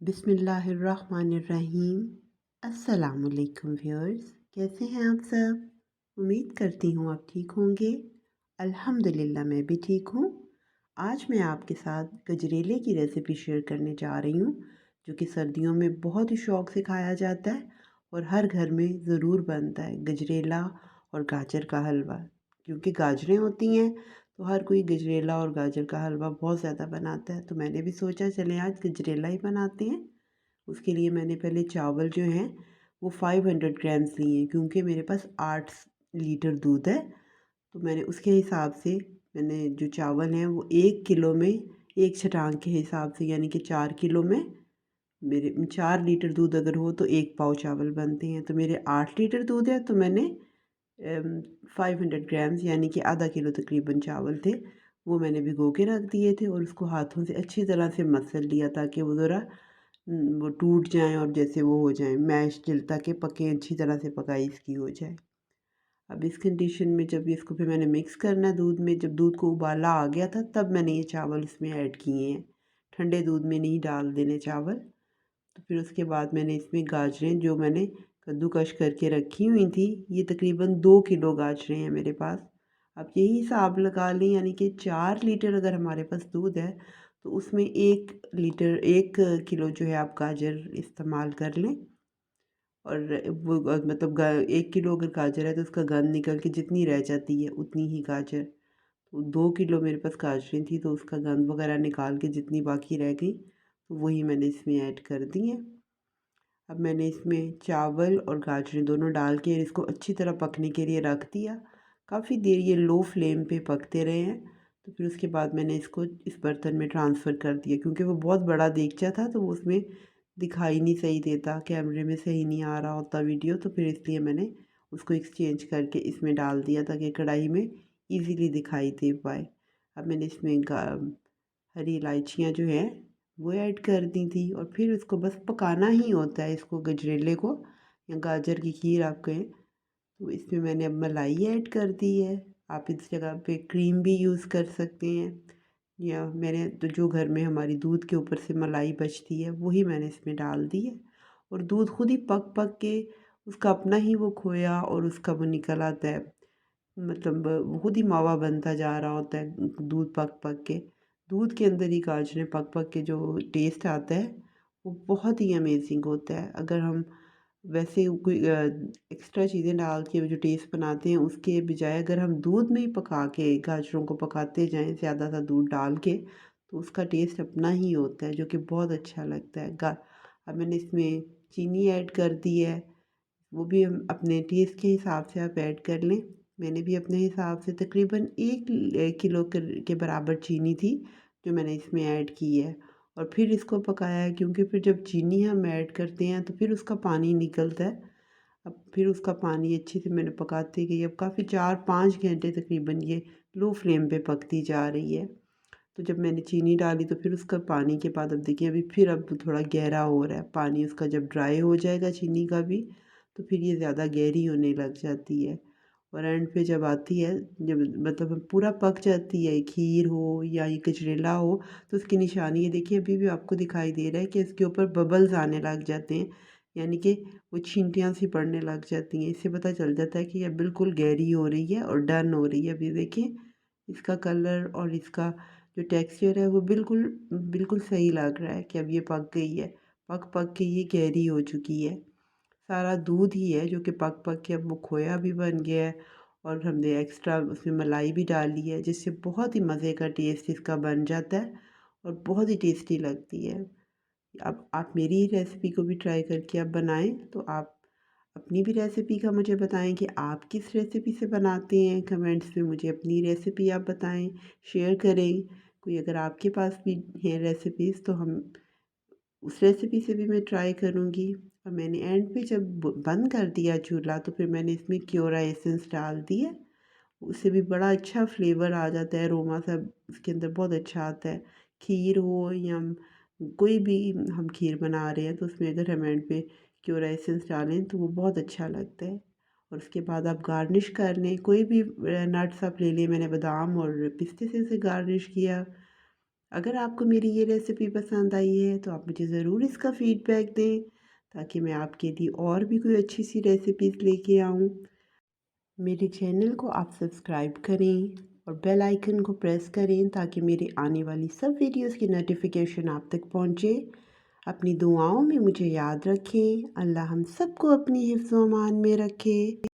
बिस्मिल्लाहिर्रहमानिर्रहीम। अस्सलामुअलैकुम व्यूअर्स, कैसे हैं आप सब। उम्मीद करती हूँ आप ठीक होंगे। अल्हम्दुलिल्लाह मैं भी ठीक हूँ। आज मैं आपके साथ गजरेले की रेसिपी शेयर करने जा रही हूँ, जो कि सर्दियों में बहुत ही शौक़ से खाया जाता है और हर घर में ज़रूर बनता है गजरेला और गाजर का हलवा। क्योंकि गाजरें होती हैं तो हर कोई गजरेला और गाजर का हलवा बहुत ज़्यादा बनाता है, तो मैंने भी सोचा चलें आज गजरेला ही बनाते हैं। उसके लिए मैंने पहले चावल जो हैं वो 500 ग्राम्स लिए हैं, क्योंकि मेरे पास 8 लीटर दूध है। तो मैंने उसके हिसाब से मैंने जो चावल हैं वो 1 किलो में एक छटांग के हिसाब से, यानी कि 4 किलो में मेरे 4 लीटर दूध अगर हो तो 1 पाव चावल बनते हैं। तो मेरे 8 लीटर दूध है तो मैंने 500 ग्राम्स यानी कि आधा किलो तकरीबन चावल थे, वो मैंने भिगो के रख दिए थे और उसको हाथों से अच्छी तरह से मसल लिया ताकि वो ज़रा वो टूट जाएं और जैसे वो हो जाएं मैश जिल, ताकि पके अच्छी तरह से पकाई इसकी हो जाए। अब इस कंडीशन में जब इसको फिर मैंने मिक्स करना दूध में, जब दूध को उबाला आ गया था तब मैंने ये चावल इसमें ऐड किए हैं। ठंडे दूध में नहीं डाल देने चावल। तो फिर उसके बाद मैंने इसमें गाजरें जो मैंने कद्दूकश करके रखी हुई थी, ये तकरीबन 2 किलो गाजरें हैं मेरे पास। अब यही हिसाब लगा लें, यानी कि 4 लीटर अगर हमारे पास दूध है तो उसमें 1 किलो जो है आप गाजर इस्तेमाल कर लें। और वो मतलब 1 किलो अगर गाजर है तो उसका गंद निकल के जितनी रह जाती है उतनी ही गाजर। तो 2 किलो मेरे पास गाजरें थी तो उसका गंद वगैरह निकाल के जितनी बाकी रह गई तो वही मैंने इसमें ऐड कर दी है। अब मैंने इसमें चावल और गाजरें दोनों डाल के इसको अच्छी तरह पकने के लिए रख दिया। काफ़ी देर ये लो फ्लेम पे पकते रहे हैं। तो फिर उसके बाद मैंने इसको इस बर्तन में ट्रांसफ़र कर दिया, क्योंकि वो बहुत बड़ा देगचा था तो वो उसमें दिखाई नहीं सही देता, कैमरे में सही नहीं आ रहा होता वीडियो, तो फिर इसलिए मैंने उसको एक्सचेंज करके इसमें डाल दिया ताकि कढ़ाई में ईज़िली दिखाई दे पाए। अब मैंने इसमें हरी इलायचियाँ जो हैं वो ऐड कर दी थी और फिर इसको बस पकाना ही होता है, इसको गजरेले को या गाजर की खीर आप कहें। तो इसमें मैंने अब मलाई ऐड कर दी है। आप इस जगह पे क्रीम भी यूज़ कर सकते हैं, या मैंने तो जो घर में हमारी दूध के ऊपर से मलाई बचती है वही मैंने इसमें डाल दी है। और दूध खुद ही पक पक के उसका अपना ही वो खोया और उसका वो निकल आता है, मतलब वो खुद ही मावा बनता जा रहा होता है दूध पक पक के। दूध के अंदर ही गाजरें पक पक के जो टेस्ट आता है वो बहुत ही अमेजिंग होता है। अगर हम वैसे कोई एक्स्ट्रा चीज़ें डाल के जो टेस्ट बनाते हैं उसके बजाय अगर हम दूध में ही पका के गाजरों को पकाते जाएं ज़्यादा सा दूध डाल के, तो उसका टेस्ट अपना ही होता है जो कि बहुत अच्छा लगता है। अब मैंने इसमें चीनी ऐड कर दी है, वो भी हम अपने टेस्ट के हिसाब से आप ऐड कर लें। मैंने भी अपने हिसाब से तकरीबन 1 किलो के बराबर चीनी थी जो मैंने इसमें ऐड की है और फिर इसको पकाया है, क्योंकि फिर जब चीनी हम ऐड करते हैं तो फिर उसका पानी निकलता है। अब फिर उसका पानी अच्छे से मैंने पकाती गई, अब काफ़ी 4-5 घंटे तकरीबन ये लो फ्लेम पे पकती जा रही है। तो जब मैंने चीनी डाली तो फिर उसका पानी के बाद अब देखिए अभी फिर अब थोड़ा गहरा हो रहा है पानी उसका। जब ड्राई हो जाएगा चीनी का भी तो फिर ये ज़्यादा गहरी होने लग जाती है और एंड पे जब आती है, जब मतलब पूरा पक जाती है, खीर हो या ये गजरेला हो, तो उसकी निशानी ये देखिए अभी भी आपको दिखाई दे रहा है कि इसके ऊपर बबल्स आने लग जाते हैं, यानी कि वो छींटियाँ सी पड़ने लग जाती हैं। इससे पता चल जाता है कि ये बिल्कुल गहरी हो रही है और डन हो रही है। अभी देखिए इसका कलर और इसका जो टेक्सचर है वो बिल्कुल बिल्कुल सही लग रहा है कि अब ये पक गई है। पक पक के ये गहरी हो चुकी है। सारा दूध ही है जो कि पक पक के अब वो खोया भी बन गया है और हमने एक्स्ट्रा उसमें मलाई भी डाली है, जिससे बहुत ही मज़े का टेस्ट इसका बन जाता है और बहुत ही टेस्टी लगती है। अब आप मेरी ही रेसिपी को भी ट्राई करके आप बनाएं, तो आप अपनी भी रेसिपी का मुझे बताएं कि आप किस रेसिपी से बनाते हैं। कमेंट्स में मुझे अपनी रेसिपी आप बताएं, शेयर करें। कोई अगर आपके पास भी है रेसिपीज़ तो हम उस रेसिपी से भी मैं ट्राई करूँगी। और मैंने एंड पे जब बंद कर दिया चूल्हा तो फिर मैंने इसमें क्योरा एसेंस डाल दिया। उससे भी बड़ा अच्छा फ्लेवर आ जाता है, अरोमा सा उसके अंदर बहुत अच्छा आता है। खीर हो या कोई भी हम खीर बना रहे हैं तो उसमें अगर हम एंड पे क्योरा एसेंस डालें तो वो बहुत अच्छा लगता है। और उसके बाद आप गार्निश कर लें, कोई भी नट्स आप ले लें। मैंने बादाम और पिस्ते से उसे गार्निश किया। अगर आपको मेरी ये रेसिपी पसंद आई है तो आप मुझे ज़रूर इसका फ़ीडबैक दें, ताकि मैं आपके लिए और भी कोई अच्छी सी रेसिपीज़ लेके आऊँ। मेरे चैनल को आप सब्सक्राइब करें और बेल आइकन को प्रेस करें, ताकि मेरे आने वाली सब वीडियोस की नोटिफिकेशन आप तक पहुंचे। अपनी दुआओं में मुझे याद रखें। अल्लाह हम सबको अपनी हिफ्ज़-ओ-अमान में रखे।